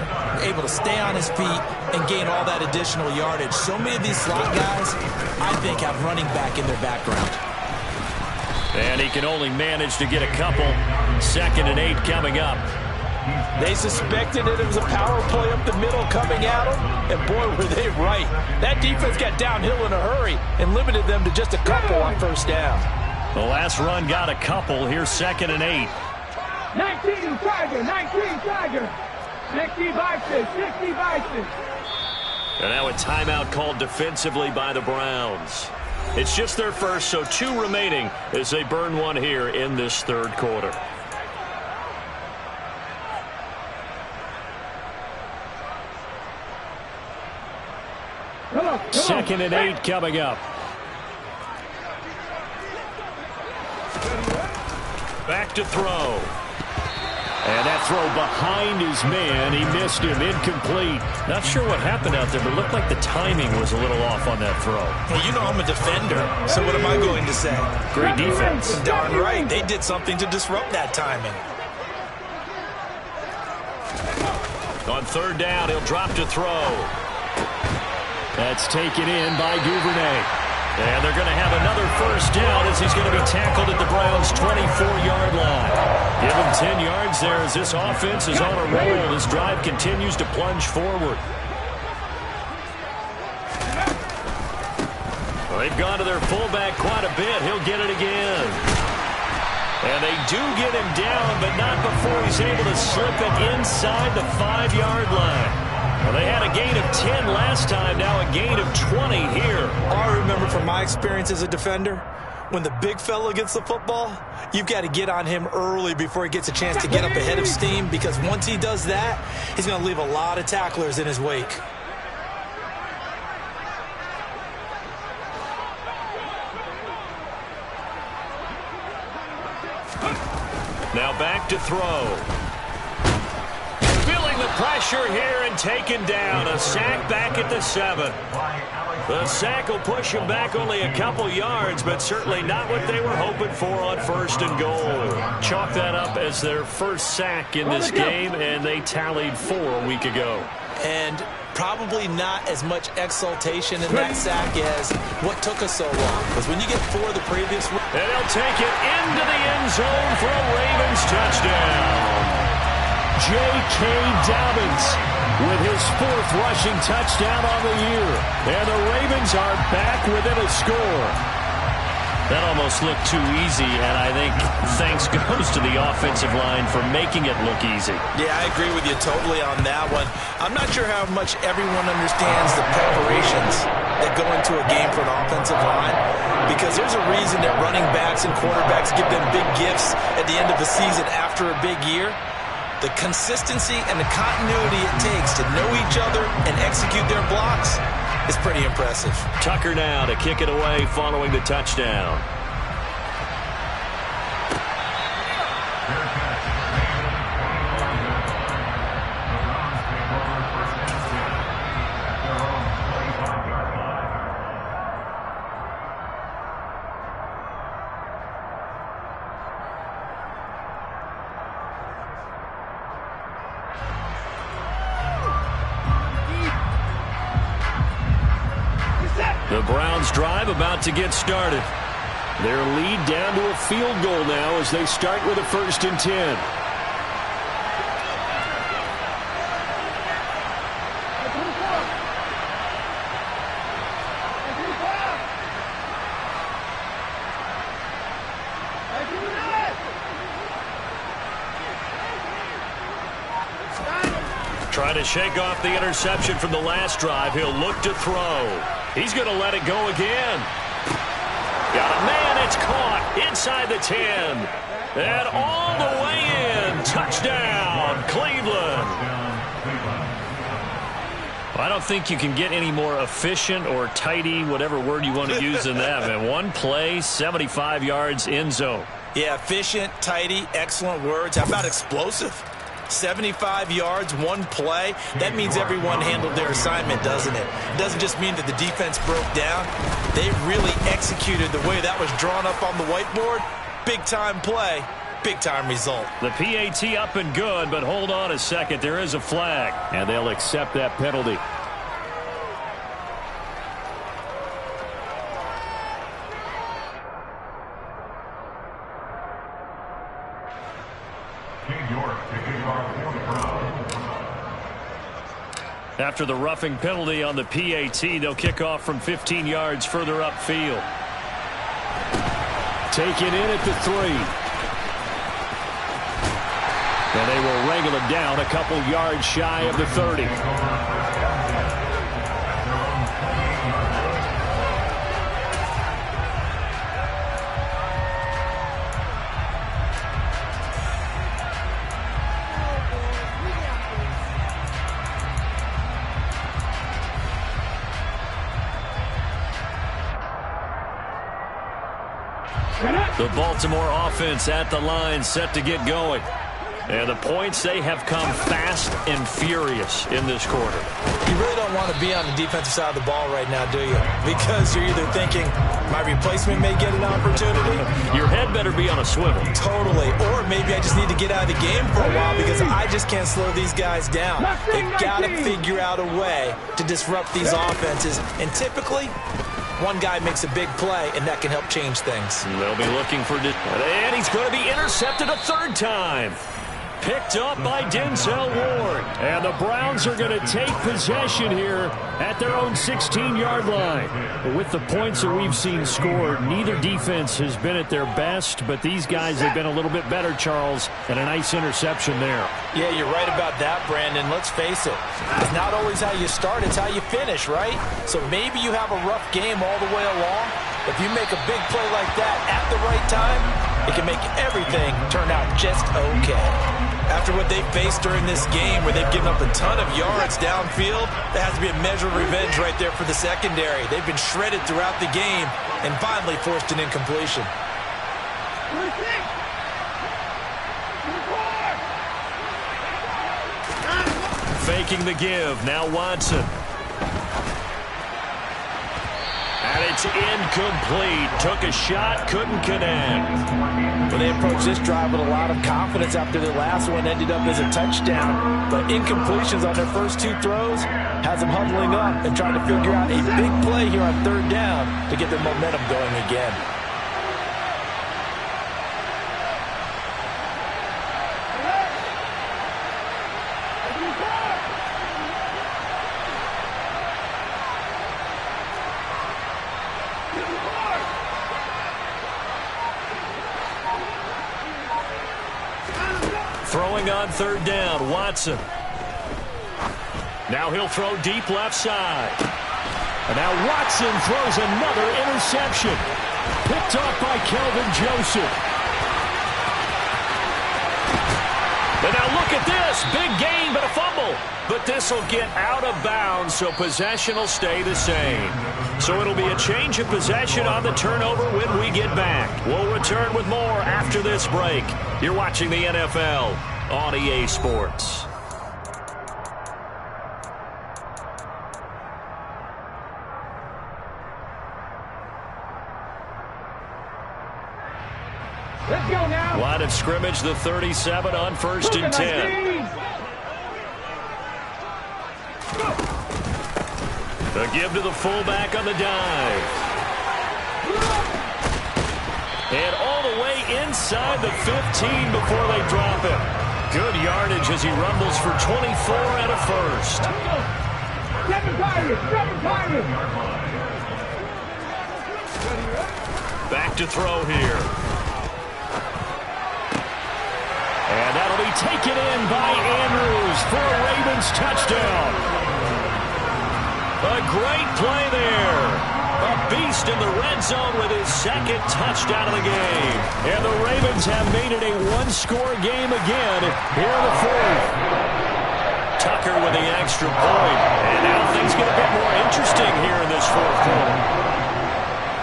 Able to stay on his feet and gain all that additional yardage. So many of these slot guys, I think, have running back in their background. And he can only manage to get a couple. 2nd and 8 coming up. They suspected that it was a power play up the middle coming at them, and boy, were they right. That defense got downhill in a hurry and limited them to just a couple on first down. The last run got a couple. Here's 2nd and 8. 19 Tiger! 19 Tiger! 60 Bison! 60 Bison! And now a timeout called defensively by the Browns. It's just their first, so 2 remaining as they burn one here in this third quarter. Second and 8 coming up. Back to throw. And that throw behind his man, he missed him, incomplete. Not sure what happened out there, but it looked like the timing was a little off on that throw. Well, you know I'm a defender, so what am I going to say? Great defense. Darn right. They did something to disrupt that timing. On third down, he'll drop to throw. That's taken in by Duvernay. And they're going to have another first down as he's going to be tackled at the Browns' 24-yard line. Give him 10 yards there as this offense is on a roll. This drive continues to plunge forward. Well, they've gone to their fullback quite a bit. He'll get it again. And they do get him down, but not before he's able to slip it inside the 5-yard line. Well, they had a gain of 10 last time, now a gain of 20 here. All I remember from my experience as a defender, when the big fella gets the football, you've got to get on him early before he gets a chance to get up ahead of steam, because once he does that, he's going to leave a lot of tacklers in his wake. Now back to throw. Feeling the pressure here and taken down. A sack back at the 7. The sack will push him back only a couple yards, but certainly not what they were hoping for on first and goal. Chalk that up as their first sack in this game, and they tallied 4 a week ago. And probably not as much exultation in that sack as what took us so long. Because when you get 4 the previous week. And he'll take it into the end zone for a Ravens touchdown. J.K. Dobbins with his 4th rushing touchdown on the year. And the Ravens are back within a score. That almost looked too easy, and I think thanks goes to the offensive line for making it look easy. Yeah, I agree with you totally on that one. I'm not sure how much everyone understands the preparations that go into a game for an offensive line, because there's a reason that running backs and quarterbacks give them big gifts at the end of the season after a big year. The consistency and the continuity it takes to know each other and execute their blocks is pretty impressive. Tucker now to kick it away following the touchdown. The Browns drive about to get started. Their lead down to a field goal now as they start with a 1st and 10. Trying to shake off the interception from the last drive. He'll look to throw. He's going to let it go again. Got a man. It's caught inside the 10. And all the way in. Touchdown, Cleveland. I don't think you can get any more efficient or tidy, whatever word you want to use in that. Man, one play, 75 yards, end zone. Yeah, efficient, tidy, excellent words. How about explosive? 75 yards, one play. That means everyone handled their assignment, doesn't it? It doesn't just mean that the defense broke down. They really executed the way that was drawn up on the whiteboard. Big-time play, big-time result. The PAT up and good, but hold on a second. There is a flag, and they'll accept that penalty. After the roughing penalty on the PAT, they'll kick off from 15 yards further upfield. Taken in at the 3. And they will wrangle it down a couple yards shy of the 30. The Baltimore offense at the line, set to get going. And the points, they have come fast and furious in this quarter. You really don't want to be on the defensive side of the ball right now, do you? Because you're either thinking, my replacement may get an opportunity. Your head better be on a swivel. Totally. Or maybe I just need to get out of the game for a while because I just can't slow these guys down. They've got to figure out a way to disrupt these offenses. And typically, one guy makes a big play, and that can help change things. They'll be looking for... And he's going to be intercepted a third time. Picked up by Denzel Ward. And the Browns are going to take possession here at their own 16-yard line. But with the points that we've seen scored, neither defense has been at their best, but these guys have been a little bit better, Charles, and a nice interception there. Yeah, you're right about that, Brandon. Let's face it. It's not always how you start, it's how you finish, right? So maybe you have a rough game all the way along. If you make a big play like that at the right time, it can make everything turn out just okay. After what they faced during this game where they've given up a ton of yards downfield, there has to be a measure of revenge right there for the secondary. They've been shredded throughout the game and finally forced an incompletion. Faking the give. Now Watson. And it's incomplete. Took a shot, couldn't connect. Well, they approached this drive with a lot of confidence after their last one ended up as a touchdown. But incompletions on their first two throws has them huddling up and trying to figure out a big play here on third down to get their momentum going again. Throwing on third down, Watson. Now he'll throw deep left side. And now Watson throws another interception. Picked off by Kelvin Joseph. And now look at this. Big gain, but a fumble. But this will get out of bounds, so possession will stay the same. So it'll be a change of possession on the turnover when we get back. We'll return with more after this break. You're watching the NFL on EA Sports. Let's go now. Line of scrimmage, the 37 on 1st and 10. The give to the fullback on the dive. And all the way inside the 15 before they drop him. Good yardage as he rumbles for 24 and a first. Back to throw here. And that'll be taken in by Andrews for a Ravens touchdown. A great play there. A beast in the red zone with his second touchdown of the game. And the Ravens have made it a one-score game again here in the fourth. Tucker with the extra point. And now things get a bit more interesting here in this fourth quarter.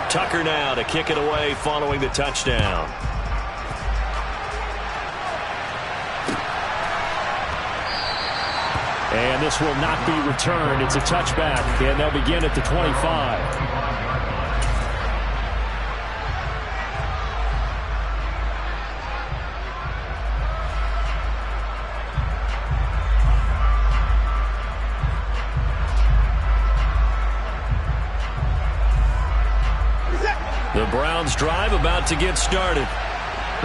Tucker now to kick it away following the touchdown. And this will not be returned. It's a touchback, and they'll begin at the 25. The Browns drive about to get started.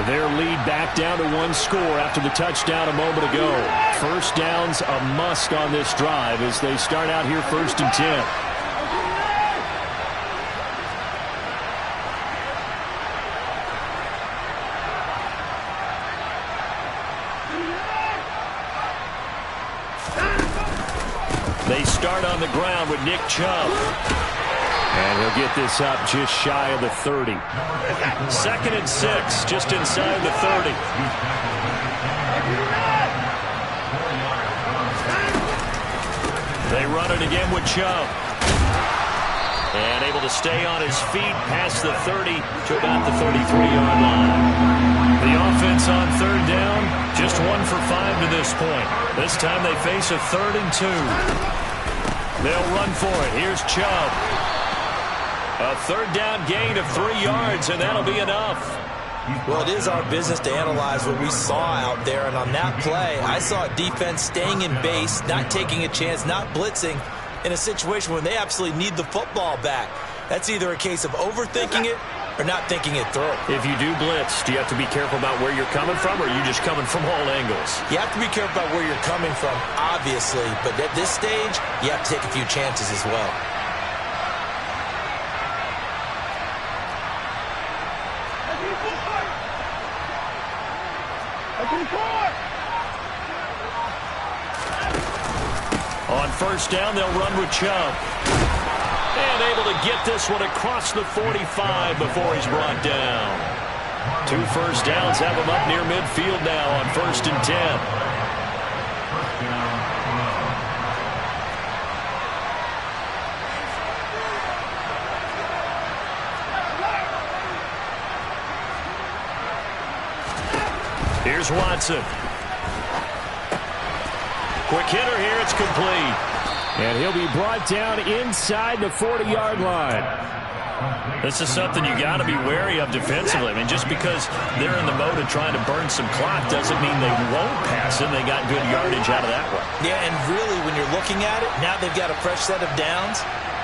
Their lead back down to one score after the touchdown a moment ago. First down's a must on this drive as they start out here 1st and 10. They start on the ground with Nick Chubb. And he'll get this up just shy of the 30. 2nd and 6, just inside the 30. They run it again with Chubb. And able to stay on his feet past the 30 to about the 33-yard line. The offense on third down, just 1 for 5 to this point. This time they face a 3rd and 2. They'll run for it. Here's Chubb. A 3rd down gain of 3 yards, and that'll be enough. Well, it is our business to analyze what we saw out there, and on that play, I saw a defense staying in base, not taking a chance, not blitzing, in a situation when they absolutely need the football back. That's either a case of overthinking it or not thinking it through. If you do blitz, do you have to be careful about where you're coming from, or are you just coming from all angles? You have to be careful about where you're coming from, obviously, but at this stage, you have to take a few chances as well. On first down, they'll run with Chubb. And able to get this one across the 45 before he's brought down. 2 first downs have him up near midfield now on 1st and 10. Here's Watson. Quick hitter here, it's complete. And he'll be brought down inside the 40-yard line. This is something you got to be wary of defensively. I mean, just because they're in the mode of trying to burn some clock doesn't mean they won't pass it. They got good yardage out of that one. Yeah, and really, when you're looking at it, now they've got a fresh set of downs.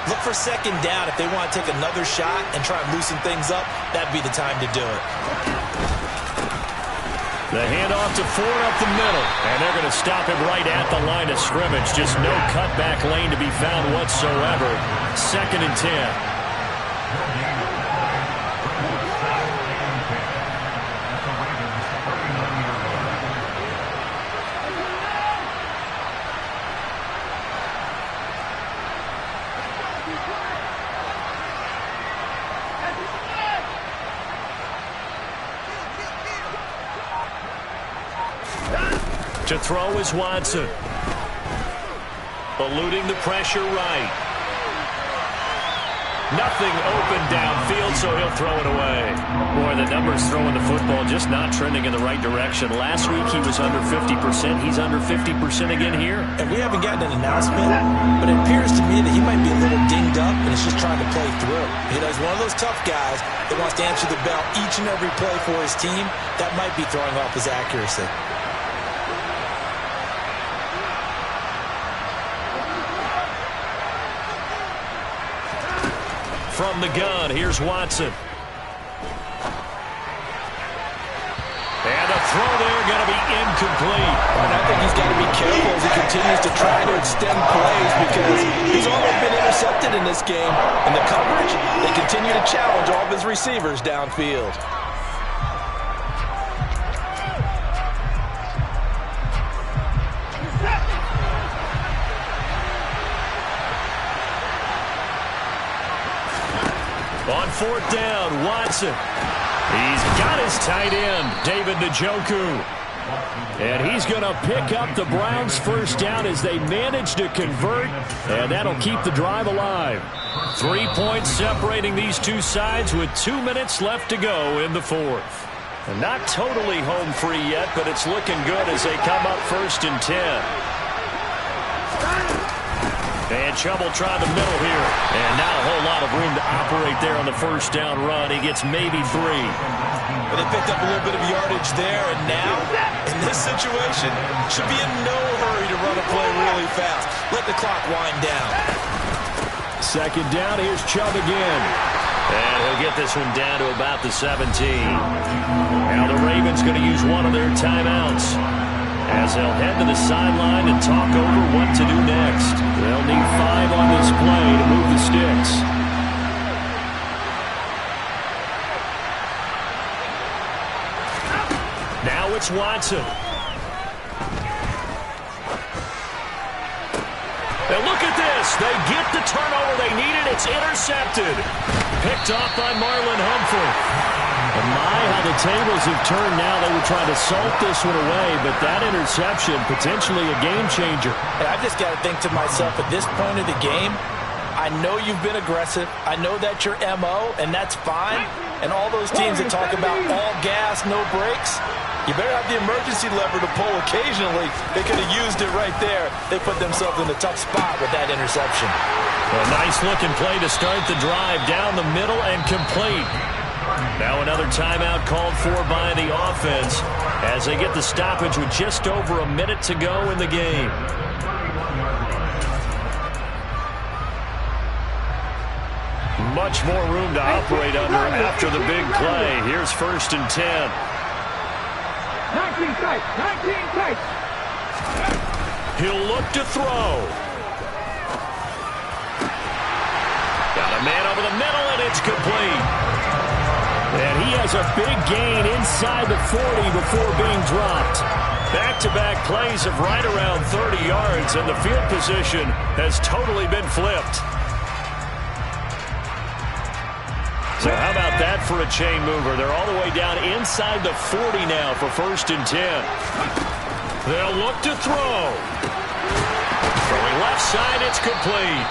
Look for 2nd down. If they want to take another shot and try and loosen things up, that'd be the time to do it. The handoff to Ford up the middle, and they're going to stop him right at the line of scrimmage. Just no cutback lane to be found whatsoever. 2nd and 10. To throw is Watson. Eluding the pressure right. Nothing open downfield, so he'll throw it away. Boy, the numbers throwing the football just not trending in the right direction. Last week he was under 50%. He's under 50% again here. And we haven't gotten an announcement, but it appears to me that he might be a little dinged up and is just trying to play through. You know, he's one of those tough guys that wants to answer the bell each and every play for his team. That might be throwing off his accuracy. From the gun, here's Watson. And a throw there going to be incomplete. And I think he's got to be careful as he continues to try to extend plays because he's already been intercepted in this game. And the coverage, they continue to challenge all of his receivers downfield. On 4th down, Watson. He's got his tight end, David Njoku. And he's going to pick up the Browns' first down as they manage to convert, and that'll keep the drive alive. 3 points separating these two sides with 2 minutes left to go in the 4th. And not totally home free yet, but it's looking good as they come up 1st and 10. And Chubb will try the middle here. And not a whole lot of room to operate there on the first down run. He gets maybe 3. But they picked up a little bit of yardage there, and now, in this situation, should be in no hurry to run a play really fast. Let the clock wind down. 2nd down, here's Chubb again. And he'll get this one down to about the 17. Now the Ravens going to use one of their timeouts, as they'll head to the sideline and talk over what to do next. They'll need 5 on this play to move the sticks. Now it's Watson. And look at this. They get the turnover they needed. It's intercepted. Picked off by Marlon Humphrey. And my, how the tables have turned now. They were trying to salt this one away, but that interception, potentially a game changer. And I just got to think to myself, at this point of the game, I know you've been aggressive. I know that's your MO, and that's fine. And all those teams that talk about all gas, no brakes, you better have the emergency lever to pull occasionally. They could have used it right there. They put themselves in a tough spot with that interception. A nice-looking play to start the drive down the middle and complete. Now another timeout called for by the offense as they get the stoppage with just over a minute to go in the game. Much more room to operate under after the big play. Here's 1st and 10. 19 tight, 19 tight. He'll look to throw. Got a man over the middle, and it's complete. And he has a big gain inside the 40 before being dropped. Back-to-back plays of right around 30 yards, and the field position has totally been flipped. So how about that for a chain mover? They're all the way down inside the 40 now for 1st and 10. They'll look to throw. Throwing left side, it's complete.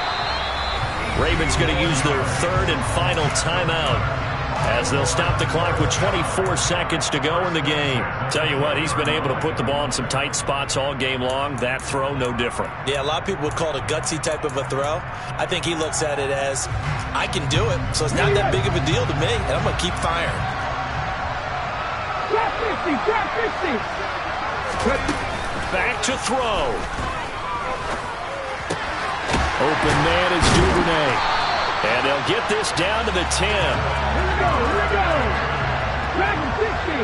Ravens going to use their 3rd and final timeout as they'll stop the clock with 24 seconds to go in the game. Tell you what, he's been able to put the ball in some tight spots all game long. That throw, no different. Yeah, a lot of people would call it a gutsy type of a throw. I think he looks at it as, I can do it, so it's not that big of a deal to me, and I'm going to keep firing. Drop 50, drop 50. Back to throw. Open man is Duvernay. And they'll get this down to the 10. Here we go. Dragon 60.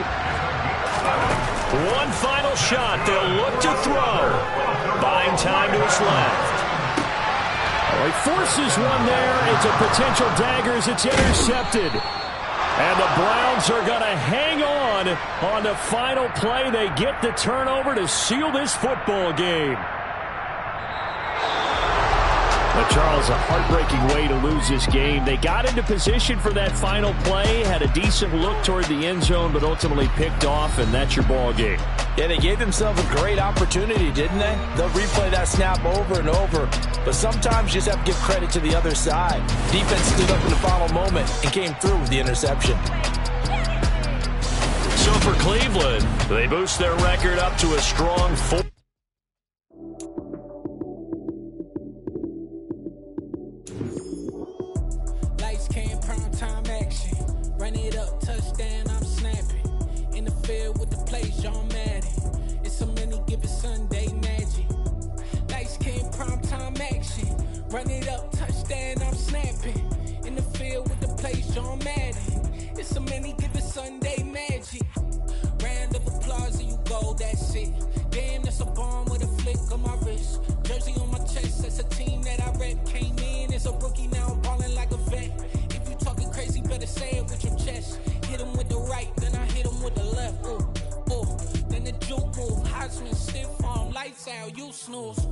One final shot. They'll look to throw. Buying time to his left. Well, he forces one there. It's a potential dagger as it's intercepted. And the Browns are going to hang on the final play. They get the turnover to seal this football game. But Charles, a heartbreaking way to lose this game. They got into position for that final play, had a decent look toward the end zone, but ultimately picked off, and that's your ball game. Yeah, they gave themselves a great opportunity, didn't they? They'll replay that snap over and over, but sometimes you just have to give credit to the other side. Defense stood up in the final moment and came through with the interception. So for Cleveland, they boost their record up to a strong 4. Run it up, touchdown, I'm snapping. In the field with the plays, John Madden. It's a many given Sunday magic. Lights came prime time action. Run it up, touchdown, I'm snapping. In the field with the plays, John Madden. It's a many given Sunday magic. Round of applause and you go, that's it. Damn, that's a bomb with a flick on my wrist. Jersey on my chest, that's a team that I rep. Came in as a rookie, now I'm balling like a vet. If you talking crazy, better say it with your chest. Hit him with the right, then I hit him with the left. Ooh, ooh. Then the juke move, Heisman stiff arm, lights out, you snooze.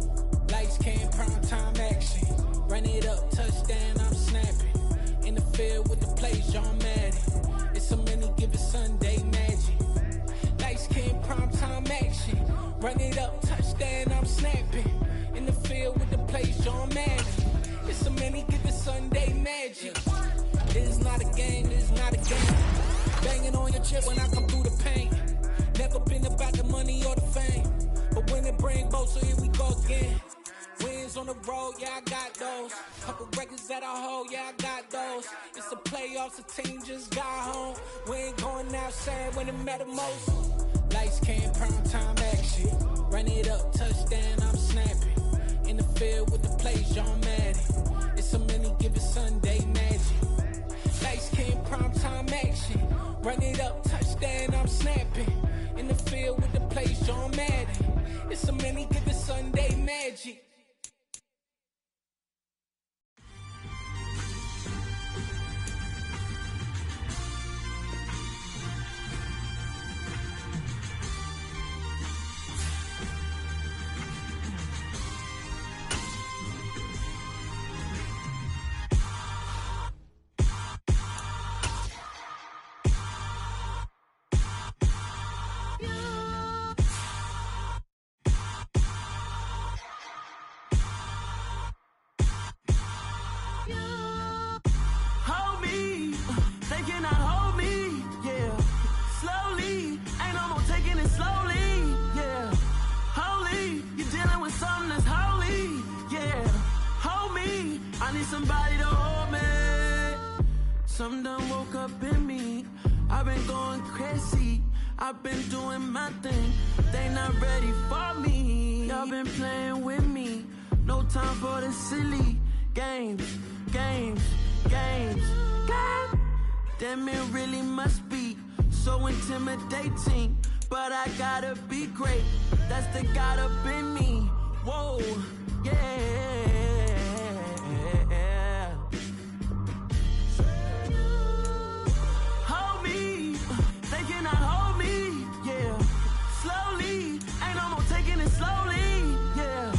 Lights came, prime time action. Run it up, touchdown, I'm snapping. In the field with the plays, John Madden. It's a many given Sunday magic. Lights came, prime time action. Run it up, touchdown, I'm snapping. In the field with the plays, John Madden. It's a many given Sunday magic. It's not a game, it's not a game. Banging on your chip when I come through the pain. Never been about the money or the fame. But when it bring both, so here we go again. Wins on the road, yeah, I got those. Couple records that I hold, yeah, I got those. It's the playoffs, the team just got home. We ain't going outside when it matter most. Lights came, prime time action. Run it up, touchdown, I'm snapping. In the field with the plays, John Madden. It's a many given Sunday magic. Lights came, prime time action. Run it up, touchdown, I'm snapping. In the field with the plays, John Madden. It's a many given Sunday magic. cannot hold me, yeah. Slowly, ain't no more taking it slowly, yeah. Holy, you're dealing with something that's holy, yeah. Hold me, I need somebody to hold me. Something done woke up in me. I've been going crazy. I've been doing my thing. They not ready for me. Y'all been playing with me. No time for the silly games. Damn, it really must be so intimidating. But I gotta be great. That's the God up in me. Whoa, yeah. Hold me, they cannot hold me, yeah. Slowly, ain't no more taking it slowly, yeah.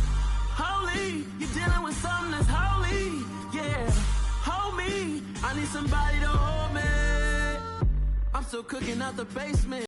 Holy, you're dealing with something that's holy, yeah. Hold me, I need somebody to hold me. I'm still cooking out the basement.